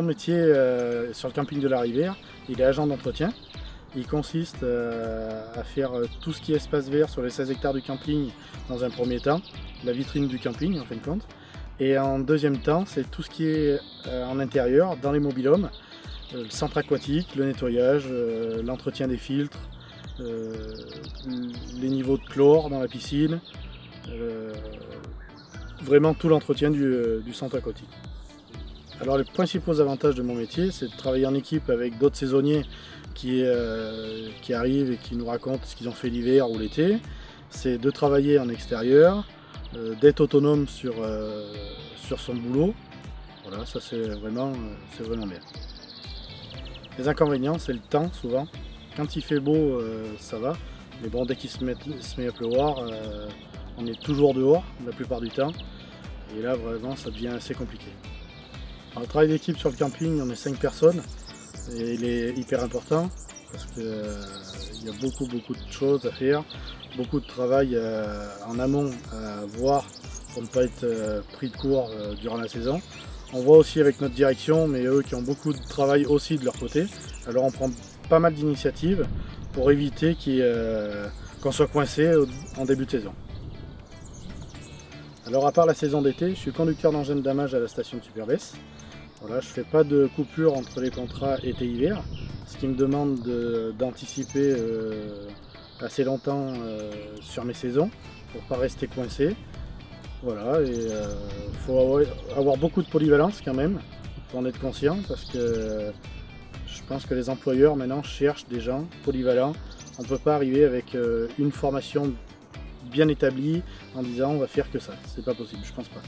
métier sur le camping de la Rivière, il est agent d'entretien. Il consiste à faire tout ce qui est espace vert sur les 16 hectares du camping dans un premier temps, la vitrine du camping en fin de compte. Et en deuxième temps, c'est tout ce qui est en intérieur, dans les mobil-homes, le centre aquatique, le nettoyage, l'entretien des filtres, les niveaux de chlore dans la piscine, vraiment tout l'entretien du centre aquatique. Alors les principaux avantages de mon métier, c'est de travailler en équipe avec d'autres saisonniers qui arrivent et qui nous racontent ce qu'ils ont fait l'hiver ou l'été. C'est de travailler en extérieur, d'être autonome sur son boulot. Voilà, ça c'est vraiment bien. Les inconvénients, c'est le temps souvent. Quand il fait beau, ça va. Mais bon, dès qu'il se met à pleuvoir, on est toujours dehors la plupart du temps. Et là, vraiment, ça devient assez compliqué. Alors, le travail d'équipe sur le camping, on est 5 personnes. Et il est hyper important parce qu'il y a beaucoup de choses à faire. Beaucoup de travail en amont à voir pour ne pas être pris de court durant la saison. On voit aussi avec notre direction, mais eux qui ont beaucoup de travail aussi de leur côté. Alors on prend pas mal d'initiatives pour éviter qu'on soit coincé en début de saison. Alors à part la saison d'été, je suis conducteur d'engin de damage à la station de Superbès. Voilà, je ne fais pas de coupure entre les contrats été-hiver, ce qui me demande d'anticiper assez longtemps sur mes saisons pour ne pas rester coincé. Voilà, et il faut avoir beaucoup de polyvalence quand même, pour en être conscient, parce que je pense que les employeurs maintenant cherchent des gens polyvalents. On ne peut pas arriver avec une formation bien établie en disant on va faire que ça. C'est pas possible, je pense pas.